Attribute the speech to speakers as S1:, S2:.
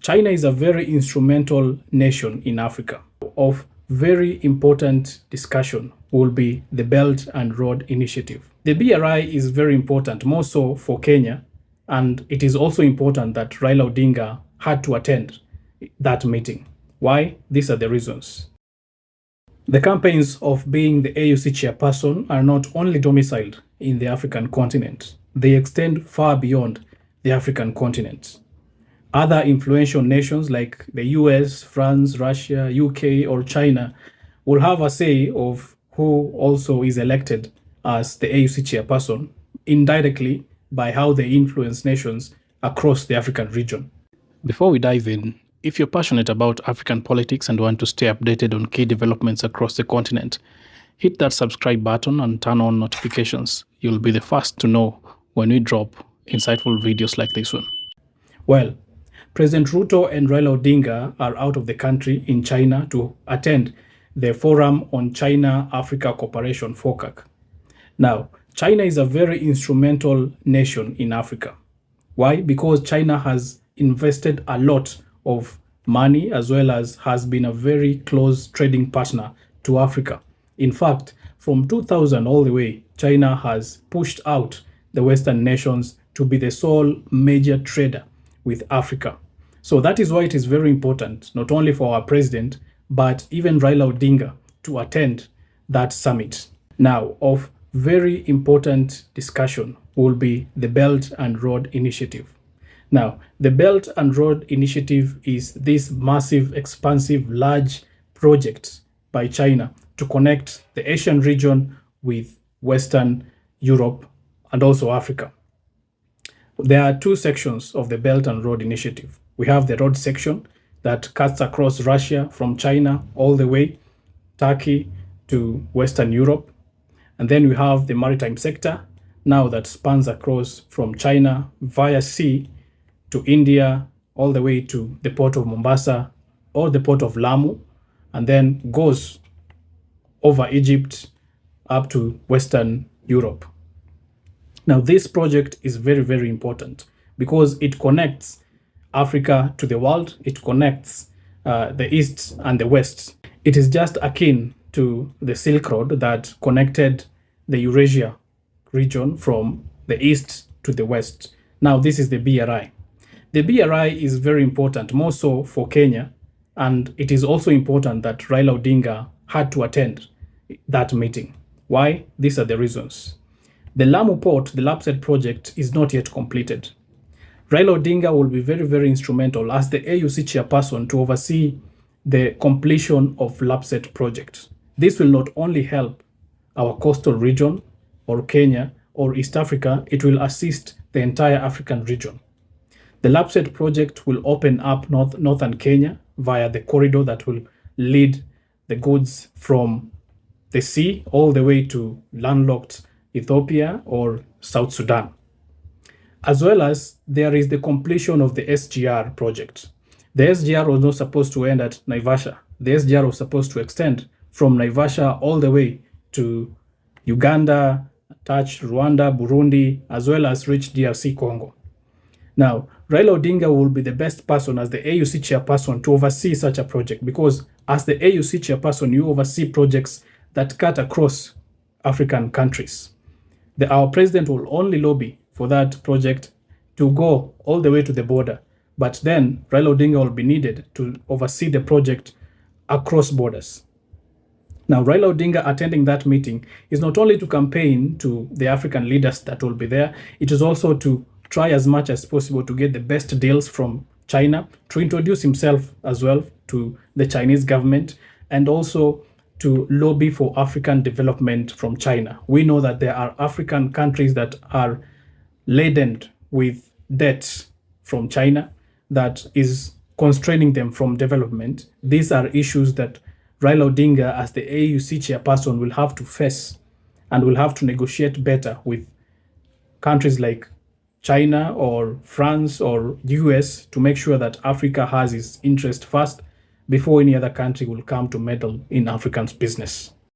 S1: China is a very instrumental nation in Africa. Of very important discussion will be the Belt and Road Initiative. The BRI is very important, more so for Kenya, and it is also important that Raila Odinga had to attend that meeting. Why? These are the reasons. The campaigns of being the AUC chairperson are not only domiciled in the African continent, they extend far beyond the African continent. Other influential nations like the US, France, Russia, UK, or China will have a say of who also is elected as the AUC chairperson, indirectly by how they influence nations across the African region. Before we dive in, if you're passionate about African politics and want to stay updated on key developments across the continent, hit that subscribe button and turn on notifications. You'll be the first to know when we drop insightful videos like this one. Well, President Ruto and Raila Odinga are out of the country in China to attend the Forum on China-Africa Cooperation, FOCAC. Now, China is a very instrumental nation in Africa. Why? Because China has invested a lot of money as well as has been a very close trading partner to Africa. In fact, from 2000 all the way, China has pushed out the Western nations to be the sole major trader with Africa. So that is why it is very important, not only for our president, but even Raila Odinga to attend that summit. Now, of very important discussion will be the Belt and Road Initiative. Now, the Belt and Road Initiative is this massive, expansive, large project by China to connect the Asian region with Western Europe and also Africa. There are two sections of the Belt and Road Initiative. We have the road section that cuts across Russia from China all the way, Turkey to Western Europe. And then we have the maritime sector now that spans across from China via sea to India, all the way to the port of Mombasa or the port of Lamu, and then goes over Egypt up to Western Europe. Now, this project is very, very important because it connects Africa to the world. It connects the East and the West. It is just akin to the Silk Road that connected the Eurasia region from the East to the West. Now, this is the BRI. The BRI is very important, more so for Kenya, and it is also important that Raila Odinga had to attend that meeting. Why? These are the reasons. The Lamu Port, the Lapsset project, is not yet completed. Raila Odinga will be very, very instrumental as the AUC chairperson to oversee the completion of Lapsset project. This will not only help our coastal region or Kenya or East Africa, it will assist the entire African region. The Lapsset project will open up northern Kenya via the corridor that will lead the goods from the sea all the way to landlocked Ethiopia or South Sudan. As well as there is the completion of the SGR project. The SGR was not supposed to end at Naivasha. The SGR was supposed to extend from Naivasha all the way to Uganda, touch Rwanda, Burundi, as well as reach DRC Congo. Now, Raila Odinga will be the best person as the AUC chairperson to oversee such a project because as the AUC chairperson, you oversee projects that cut across African countries. Our president will only lobby for that project to go all the way to the border. But then Raila Odinga will be needed to oversee the project across borders. Now, Raila Odinga attending that meeting is not only to campaign to the African leaders that will be there, it is also to try as much as possible to get the best deals from China, to introduce himself as well to the Chinese government, and also to lobby for African development from China. We know that there are African countries that are laden with debt from China that is constraining them from development. These are issues that Raila Odinga, as the AUC chairperson, will have to face and will have to negotiate better with countries like China or France or US to make sure that Africa has its interest first before any other country will come to meddle in Africans' business.